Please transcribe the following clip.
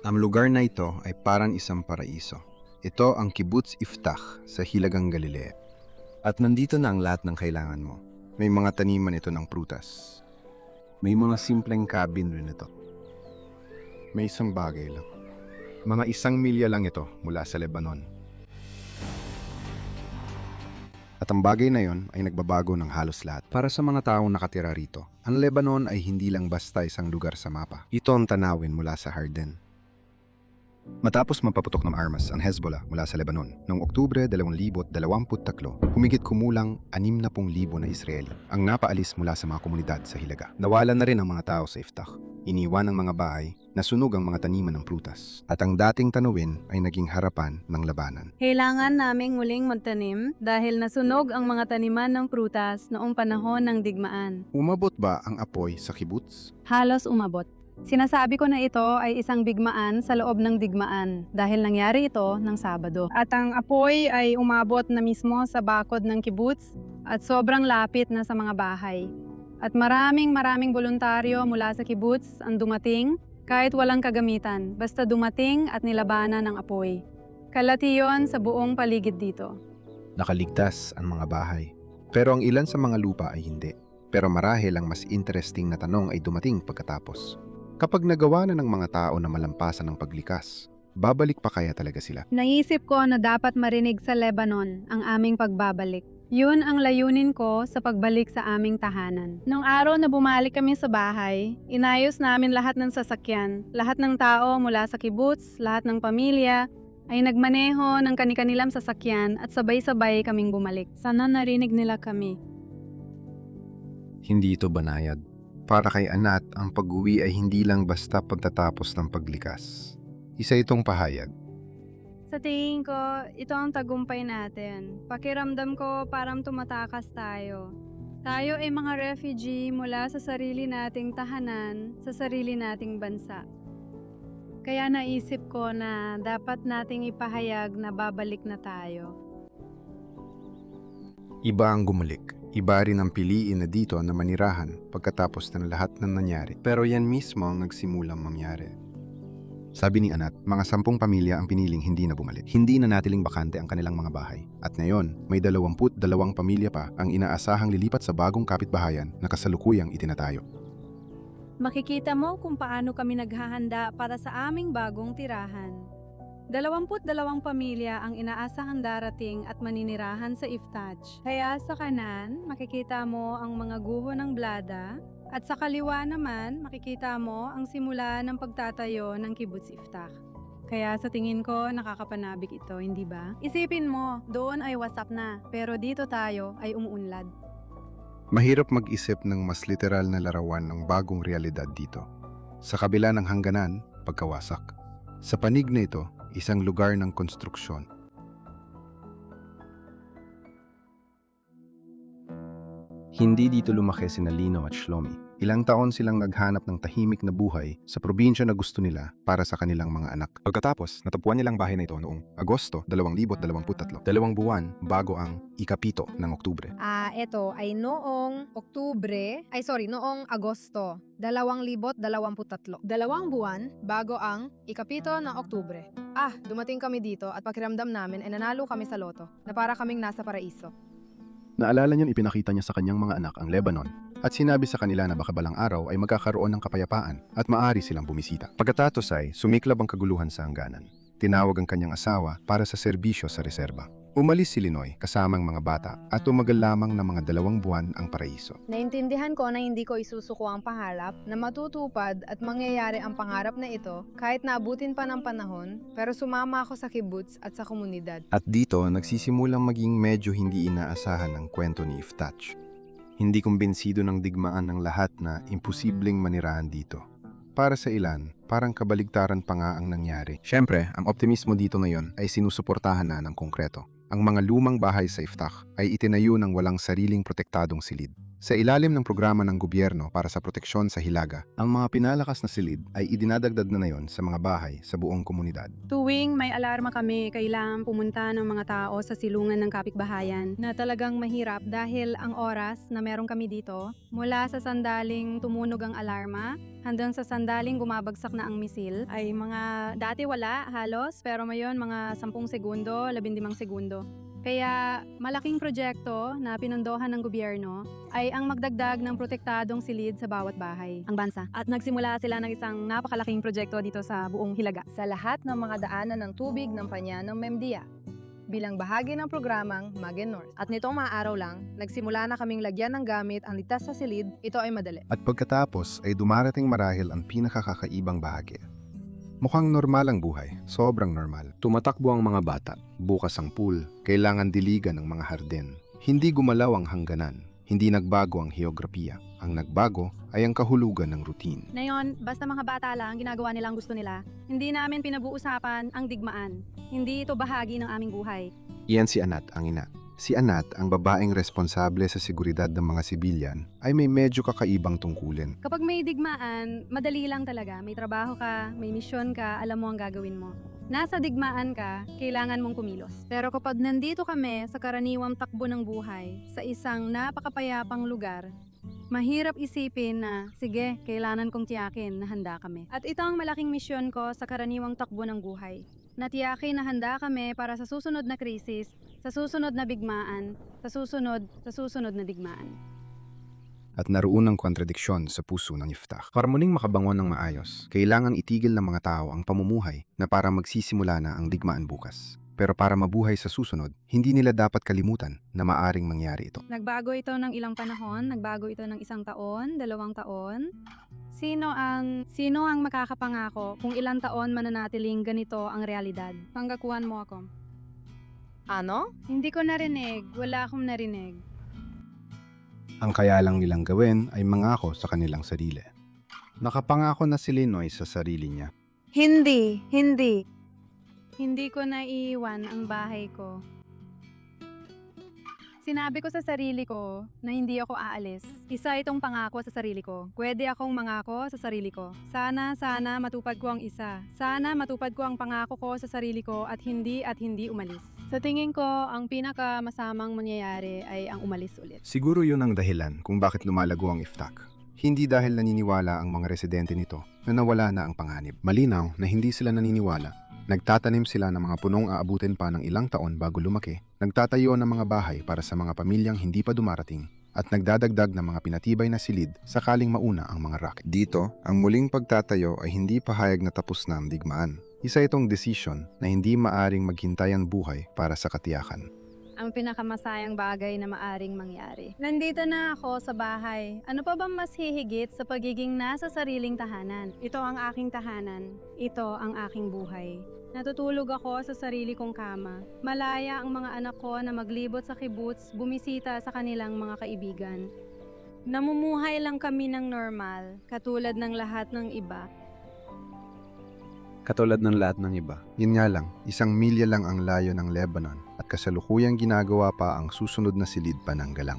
Ang lugar na ito ay parang isang paraiso. Ito ang Kibbutz Iftach sa Hilagang Galilea. At nandito na ang lahat ng kailangan mo. May mga taniman ito ng prutas. May mga simpleng cabin rin ito. May isang bagay lang. Mga 1 milya lang ito mula sa Lebanon. At ang bagay na yon ay nagbabago ng halos lahat. Para sa mga taong nakatira rito, ang Lebanon ay hindi lang basta isang lugar sa mapa. Ito ang tanawin mula sa Harden. Matapos mapaputok ng armas ang Hezbollah mula sa Lebanon noong Oktubre 2023, humigit kumulang 60,000 na Israeli ang napaalis mula sa mga komunidad sa Hilaga. Nawalan na rin ang mga tao sa Iftach. Iniwan ang mga bahay, nasunog ang mga taniman ng prutas, at ang dating tanuwin ay naging harapan ng labanan. Kailangan naming muling magtanim dahil nasunog ang mga taniman ng prutas noong panahon ng digmaan. Umabot ba ang apoy sa kibbutz? Halos umabot. Sinasabi ko na ito ay isang bigmaan sa loob ng digmaan dahil nangyari ito ng Sabado. At ang apoy ay umabot na mismo sa bakod ng kibbutz at sobrang lapit na sa mga bahay. At maraming voluntaryo mula sa kibbutz ang dumating kahit walang kagamitan, basta dumating at nilabanan ng apoy. Kalati yon sa buong paligid dito. Nakaligtas ang mga bahay. Pero ang ilan sa mga lupa ay hindi. Pero marahil ang mas interesting na tanong ay dumating pagkatapos. Kapag nagawa na ng mga tao na malampasan ng paglikas, babalik pa kaya talaga sila? Naisip ko na dapat marinig sa Lebanon ang aming pagbabalik. Yun ang layunin ko sa pagbalik sa aming tahanan. Nung araw na bumalik kami sa bahay, inayos namin lahat ng sasakyan. Lahat ng tao mula sa kibbutz, lahat ng pamilya, ay nagmaneho ng kani-kanilang sasakyan at sabay-sabay kaming bumalik. Sana narinig nila kami. Hindi ito banayad. Para kay Anat, ang pag-uwi ay hindi lang basta pagtatapos ng paglikas. Isa itong pahayag. Sa tingin ko, ito ang tagumpay natin. Pakiramdam ko parang tumatakas tayo. Tayo ay mga refugee mula sa sarili nating tahanan, sa sarili nating bansa. Kaya naisip ko na dapat nating ipahayag na babalik na tayo. Iba ang gumalik. Iba rin ang piliin na dito na manirahan pagkatapos ng lahat ng nangyari. Pero yan mismo ang nagsimulang mangyari. Sabi ni Anat, mga 10 pamilya ang piniling hindi na bumalik. Hindi na natiling bakante ang kanilang mga bahay. At ngayon, may 22 pamilya pa ang inaasahang lilipat sa bagong kapitbahayan na kasalukuyang itinatayo. Makikita mo kung paano kami naghahanda para sa aming bagong tirahan. 22 pamilya ang inaasahang darating at maninirahan sa Iftach. Kaya sa kanan, makikita mo ang mga guho ng Blada, at sa kaliwa naman, makikita mo ang simula ng pagtatayo ng Kibbutz Iftach. Kaya sa tingin ko, nakakapanabik ito, hindi ba? Isipin mo, doon ay wasap na, pero dito tayo ay umuunlad. Mahirap mag-isip ng mas literal na larawan ng bagong realidad dito. Sa kabila ng hangganan, pagkawasak. Sa panig na ito, isang lugar ng konstruksyon. Hindi dito lumaki sina Lino at Shlomi. Ilang taon silang naghanap ng tahimik na buhay sa probinsya na gusto nila para sa kanilang mga anak. Pagkatapos, natagpuan nilang bahay na ito noong Agosto 2023. 2 buwan bago ang ikapito ng Oktubre. Ito ay noong Agosto 2023. 2 buwan bago ang ikapito ng Oktubre. Dumating kami dito at pakiramdam namin ay nanalo kami sa loto na para kaming nasa paraiso. Naalala niyan ipinakita niya sa kanyang mga anak ang Lebanon at sinabi sa kanila na baka balang araw ay magkakaroon ng kapayapaan at maaari silang bumisita. Pagkatapos ay sumiklab ang kaguluhan sa hangganan. Tinawag ang kanyang asawa para sa serbisyo sa reserba. Umalis si Linoy kasamang mga bata at tumagal lamang ng mga 2 buwan ang paraiso. Naintindihan ko na hindi ko isusuko ang pangarap na matutupad at mangyayari ang pangarap na ito kahit naabutin pa ng panahon, pero sumama ako sa kibbutz at sa komunidad. At dito nagsisimulang maging medyo hindi inaasahan ang kwento ni Iftach. Hindi kumbinsido ng digmaan ng lahat na imposibleng manirahan dito. Para sa ilan, parang kabaligtaran pa nga ang nangyari. Siyempre, ang optimismo dito ngayon ay sinusuportahan na ng konkreto. Ang mga lumang bahay sa Iftach ay itinayo ng walang sariling protektadong silid. Sa ilalim ng programa ng gobyerno para sa proteksyon sa hilaga, ang mga pinalakas na silid ay idinadagdag na ngayon sa mga bahay sa buong komunidad. Tuwing may alarma kami, kailangan pumunta ng mga tao sa silungan ng kapitbahayan na talagang mahirap dahil ang oras na meron kami dito, mula sa sandaling tumunog ang alarma hanggang sa sandaling bumabagsak na ang misil, ay mga dati wala halos, pero ngayon mga 10 segundo, 15 segundo. Kaya malaking proyekto na pinondohan ng gobyerno ay ang magdagdag ng protektadong silid sa bawat bahay, ang bansa. At nagsimula sila ng isang napakalaking proyekto dito sa buong Hilaga. Sa lahat ng mga daanan ng tubig ng panya ng Memdia, bilang bahagi ng programang Magen North. At nitong mga araw lang, nagsimula na kaming lagyan ng gamit ang ligtas sa silid, ito ay madali. At pagkatapos ay dumarating marahil ang pinakakakaibang bahagi. Mukhang normal ang buhay, sobrang normal. Tumatakbo ang mga bata, bukas ang pool, kailangan diligan ng mga hardin. Hindi gumalaw ang hangganan, hindi nagbago ang heograpiya. Ang nagbago ay ang kahulugan ng routine. Ngayon, basta mga bata lang, ginagawa nilang gusto nila. Hindi namin pinabuusapan ang digmaan. Hindi ito bahagi ng aming buhay. Iyan si Anat, ang ina. Si Anat, ang babaeng responsable sa seguridad ng mga sibilyan, ay may medyo kakaibang tungkulin. Kapag may digmaan, madali lang talaga. May trabaho ka, may misyon ka, alam mo ang gagawin mo. Nasa digmaan ka, kailangan mong kumilos. Pero kapag nandito kami sa karaniwang takbo ng buhay, sa isang napakapayapang lugar, mahirap isipin na, sige, kailangan kong tiyakin na handa kami. At ito ang malaking misyon ko sa karaniwang takbo ng buhay. Natiyakin na handa kami para sa susunod na krisis, sa susunod na bigmaan, sa susunod na digmaan. At naroon ang kontradiksyon sa puso ng Yiftach. Para muling makabangon ng maayos, kailangan itigil ng mga tao ang pamumuhay na para magsisimula na ang digmaan bukas. Pero para mabuhay sa susunod, hindi nila dapat kalimutan na maaring mangyari ito. Nagbago ito ng ilang panahon, nagbago ito ng 1 taon, 2 taon. Sino ang makakapangako kung ilang taon mananatiling ganito ang realidad? Panggakuan mo ako. Ano? Hindi ko narinig, wala akong narinig. Ang kaya lang nilang gawin ay mangako sa kanilang sarili. Nakapangako na si Linoy sa sarili niya. Hindi. Hindi ko naiiwan ang bahay ko. Sinabi ko sa sarili ko na hindi ako aalis. Isa itong pangako sa sarili ko. Pwede akong mangako sa sarili ko. Sana matupad ko ang isa. Sana matupad ko ang pangako ko sa sarili ko at hindi umalis. Sa tingin ko, ang pinakamasamang mangyayari ay ang umalis ulit. Siguro yun ang dahilan kung bakit lumalago ang Iftak. Hindi dahil naniniwala ang mga residente nito na nawala na ang panganib. Malinaw na hindi sila naniniwala. Nagtatanim sila ng mga punong aabutin pa ng ilang taon bago lumaki, nagtatayo ng mga bahay para sa mga pamilyang hindi pa dumarating, at nagdadagdag ng mga pinatibay na silid sakaling mauna ang mga rocket. Dito, ang muling pagtatayo ay hindi pahayag na tapos na ang digmaan. Isa itong desisyon na hindi maaring maghintay ang buhay para sa katiyakan. Ang pinakamasayang bagay na maaring mangyari. Nandito na ako sa bahay. Ano pa ba mas hihigit sa pagiging nasa sariling tahanan? Ito ang aking tahanan. Ito ang aking buhay. Natutulog ako sa sarili kong kama. Malaya ang mga anak ko na maglibot sa kibbutz, bumisita sa kanilang mga kaibigan. Namumuhay lang kami ng normal, katulad ng lahat ng iba. Katulad ng lahat ng iba. Yun nga lang, 1 milya lang ang layo ng Lebanon at kasalukuyang ginagawa pa ang susunod na silid pananggalang.